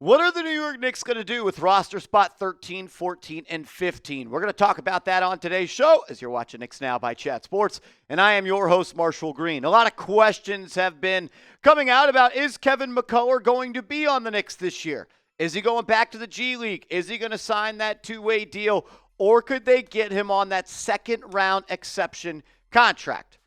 What are the New York Knicks going to do with roster spot 13, 14, and 15? We're going to talk about that on today's show as you're watching Knicks Now by Chat Sports, and I am your host, Marshall Green. A lot of questions have been coming out about, is Kevin McCullar going to be on the Knicks this year? Is he going back to the G League? Is he going to sign that two-way deal? Or could they get him on that second-round exception contract?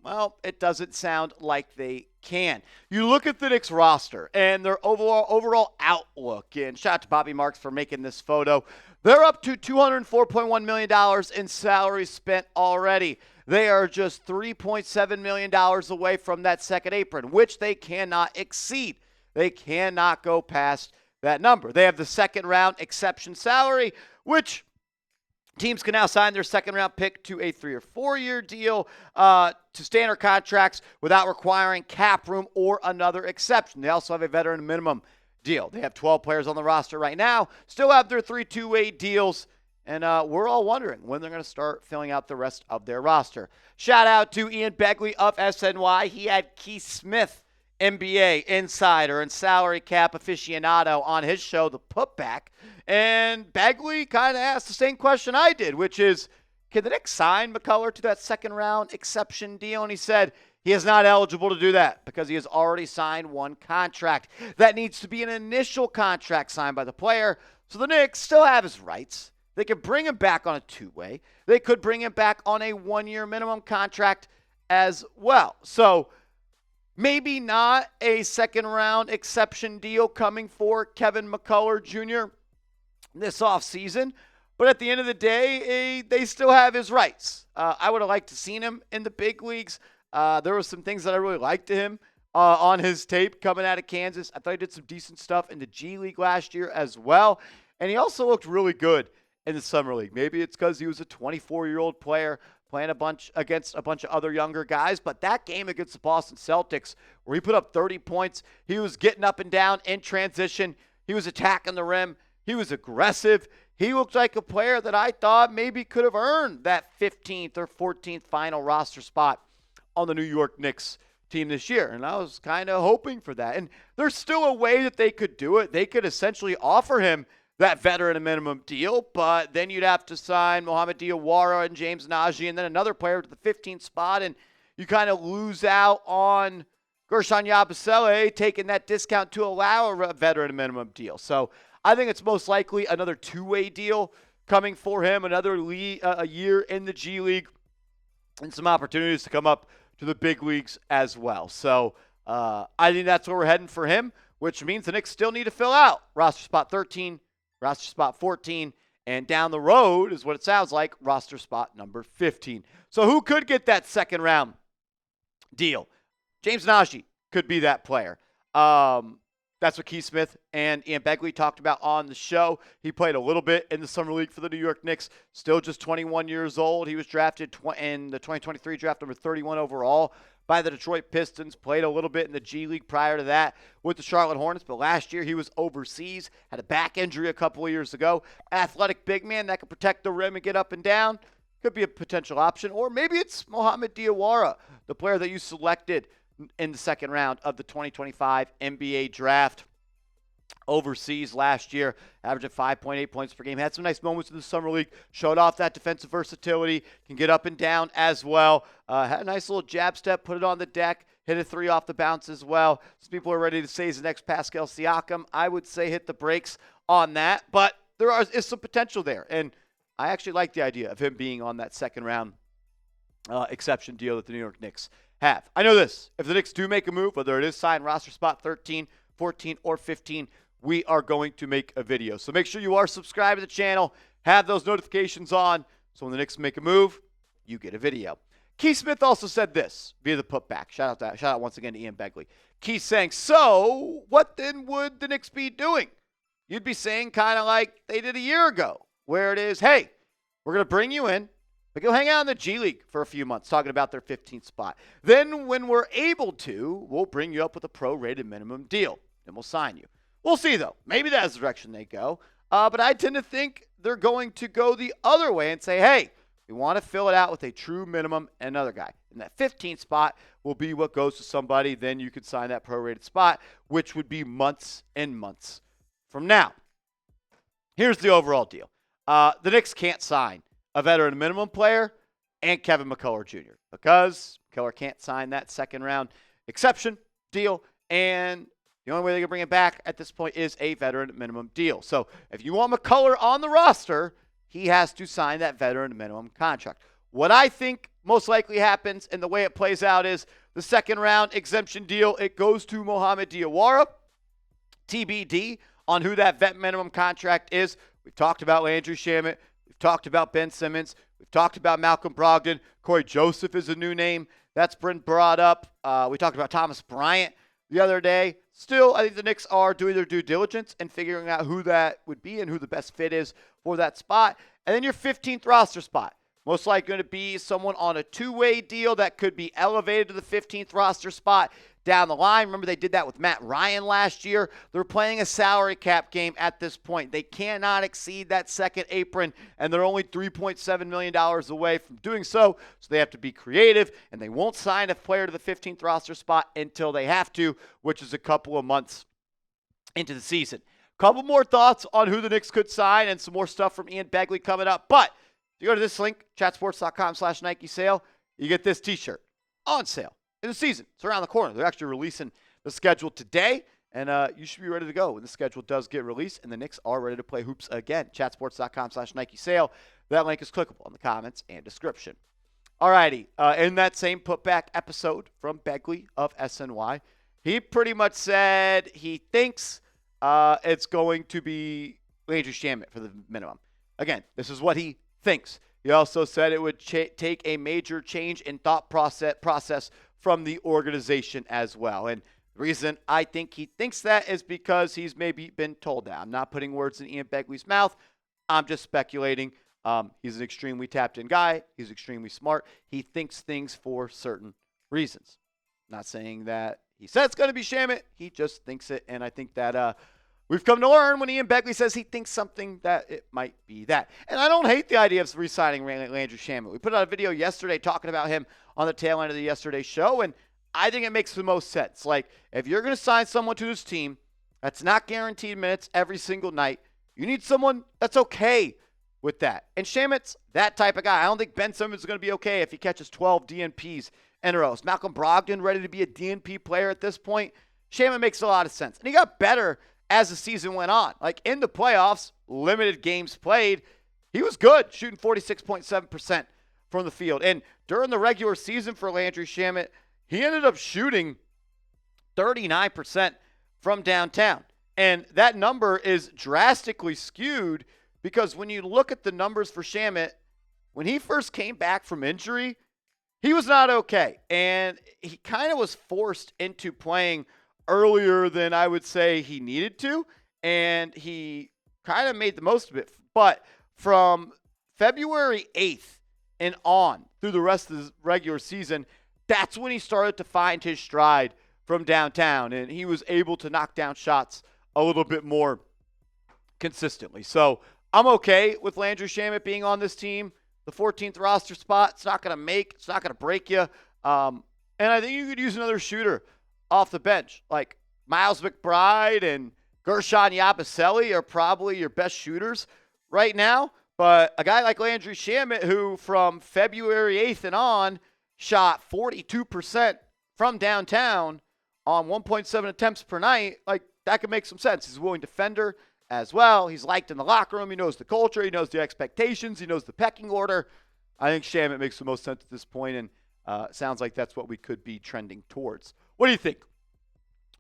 Well, it doesn't sound like they can. You look at the Knicks roster and their overall outlook, and shout out to Bobby Marks for making this photo. They're up to $204.1 million in salary spent already. They are just $3.7 million away from that second apron, which they cannot exceed. They cannot go past that number. They have the second round exception salary, which teams can now sign their second-round pick to a 3 or 4 year deal to standard contracts without requiring cap room or another exception. They also have a veteran minimum deal. They have 12 players on the roster right now, still have their 3 two-way deals, and we're all wondering when they're going to start filling out the rest of their roster. Shout out to Ian Begley of SNY. He had Keith Smith, NBA insider and salary cap aficionado, on his show, The Putback. And Begley kind of asked the same question I did, which is, can the Knicks sign McCullar to that second-round exception deal? And he said he is not eligible to do that because he has already signed one contract. That needs to be an initial contract signed by the player, so the Knicks still have his rights. They could bring him back on a two-way. They could bring him back on a 1-year minimum contract as well. So maybe not a second-round exception deal coming for Kevin McCullar Jr. this offseason, but at the end of the day, they still have his rights. I would have liked to seen him in the big leagues. There were some things that I really liked to him on his tape coming out of Kansas. I thought he did some decent stuff in the G League last year as well, and he also looked really good in the Summer League. Maybe it's because he was a 24-year-old player playing against a bunch of other younger guys, but that game against the Boston Celtics where he put up 30 points, he was getting up and down in transition, he was attacking the rim, he was aggressive. He looked like a player that I thought maybe could have earned that 15th or 14th final roster spot on the New York Knicks team this year. And I was kind of hoping for that. And there's still a way that they could do it. They could essentially offer him that veteran minimum deal, but then you'd have to sign Mohamed Diawara and James Nnaji and then another player to the 15th spot, and you kind of lose out on Guerschon Yabusele taking that discount to allow a veteran minimum deal. So I think it's most likely another two-way deal coming for him, another a year in the G League, and some opportunities to come up to the big leagues as well. So I think that's where we're heading for him, which means the Knicks still need to fill out roster spot 13, roster spot 14, and down the road is what it sounds like, roster spot number 15. So who could get that second-round deal? James Nnaji could be that player. That's what Keith Smith and Ian Begley talked about on the show. He played a little bit in the Summer League for the New York Knicks, still just 21 years old. He was drafted in the 2023 draft, number 31 overall by the Detroit Pistons, played a little bit in the G League prior to that with the Charlotte Hornets, but last year he was overseas, had a back injury a couple of years ago. Athletic big man that can protect the rim and get up and down, could be a potential option. Or maybe it's Mohamed Diawara, the player that you selected in the second round of the 2025 NBA draft. Overseas last year, averaging 5.8 points per game. Had some nice moments in the Summer League. Showed off that defensive versatility. Can get up and down as well. Had a nice little jab step. Put it on the deck. Hit a three off the bounce as well. Some people are ready to say he's the next Pascal Siakam. I would say hit the brakes on that. But there is some potential there. And I actually like the idea of him being on that second round exception deal that the New York Knicks have. I know this. If the Knicks do make a move, whether it is signed roster spot 13, 14, or 15, we are going to make a video. So make sure you are subscribed to the channel, have those notifications on, so when the Knicks make a move, you get a video. Keith Smith also said this via the putback. Shout out once again to Ian Begley. Keith saying, so what then would the Knicks be doing? You'd be saying kind of like they did a year ago, where it is, hey, we're going to bring you in, but go hang out in the G League for a few months, talking about their 15th spot. Then when we're able to, we'll bring you up with a prorated minimum deal, and we'll sign you. We'll see, though. Maybe that's the direction they go. But I tend to think they're going to go the other way and say, hey, we want to fill it out with a true minimum and another guy. And that 15th spot will be what goes to somebody. Then you could sign that prorated spot, which would be months and months from now. Here's the overall deal. The Knicks can't sign a veteran minimum player and Kevin McCullar Jr. because McCullar can't sign that second-round exception deal, and the only way they can bring it back at this point is a veteran minimum deal. So if you want McCullar on the roster, he has to sign that veteran minimum contract. What I think most likely happens and the way it plays out is the second-round exemption deal, it goes to Mohamed Diawara, TBD, on who that vet minimum contract is. We've talked about Landry Shamet. We've talked about Ben Simmons. We've talked about Malcolm Brogdon. Corey Joseph is a new name that's been brought up. We talked about Thomas Bryant the other day. Still, I think the Knicks are doing their due diligence and figuring out who that would be and who the best fit is for that spot. And then your 15th roster spot. Most likely going to be someone on a two-way deal that could be elevated to the 15th roster spot down the line. Remember, they did that with Matt Ryan last year. They're playing a salary cap game at this point. They cannot exceed that second apron, and they're only $3.7 million away from doing so. So they have to be creative, and they won't sign a player to the 15th roster spot until they have to, which is a couple of months into the season. Couple more thoughts on who the Knicks could sign and some more stuff from Ian Begley coming up. But if you go to this link, chatsports.com/Nike sale, you get this t-shirt on sale in the season. It's around the corner. They're actually releasing the schedule today, and you should be ready to go when the schedule does get released, and the Knicks are ready to play hoops again. Chatsports.com/Nike sale. That link is clickable in the comments and description. Alrighty, in that same putback episode from Begley of SNY, he pretty much said he thinks it's going to be Landry Shamet for the minimum. Again, this is what he thinks. He also said it would take a major change in thought process from the organization as well. And the reason I think he thinks that is because he's maybe been told that. I'm not putting words in Ian Begley's mouth. I'm just speculating. He's an extremely tapped-in guy. He's extremely smart. He thinks things for certain reasons. Not saying that he said it's going to be Shamet. He just thinks it, and I think that we've come to learn when Ian Begley says he thinks something that it might be that. And I don't hate the idea of re-signing Landry Shamet. We put out a video yesterday talking about him on the tail end of the yesterday's show, and I think it makes the most sense. Like, if you're going to sign someone to this team that's not guaranteed minutes every single night, you need someone that's okay with that. And Shamet's that type of guy. I don't think Ben Simmons is going to be okay if he catches 12 DNPs in a row. Is Malcolm Brogdon ready to be a DNP player at this point? Shamet makes a lot of sense. And he got better as the season went on. Like, in the playoffs, limited games played, he was good, shooting 46.7% from the field. And during the regular season for Landry Shamet, he ended up shooting 39% from downtown. And that number is drastically skewed because when you look at the numbers for Shamet, when he first came back from injury, he was not okay. And he kind of was forced into playing earlier than I would say he needed to, and he kind of made the most of it. But from February 8th and on through the rest of the regular season, that's when he started to find his stride from downtown, and he was able to knock down shots a little bit more consistently. So I'm okay with Landry Shamet being on this team. The 14th roster spot, it's not going to break you. And I think you could use another shooter off the bench. Like Miles McBride and Gershon Yabusele are probably your best shooters right now. But a guy like Landry Shamet, who from February 8th and on shot 42% from downtown on 1.7 attempts per night, like that could make some sense. He's a willing defender as well. He's liked in the locker room. He knows the culture. He knows the expectations. He knows the pecking order. I think Shamet makes the most sense at this point, and sounds like that's what we could be trending towards. What do you think?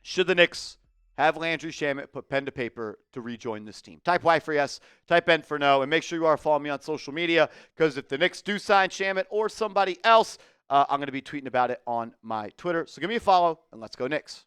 Should the Knicks have Landry Shamet put pen to paper to rejoin this team? Type Y for yes, type N for no, and make sure you are following me on social media, because if the Knicks do sign Shamet or somebody else, I'm going to be tweeting about it on my Twitter. So give me a follow, and let's go Knicks.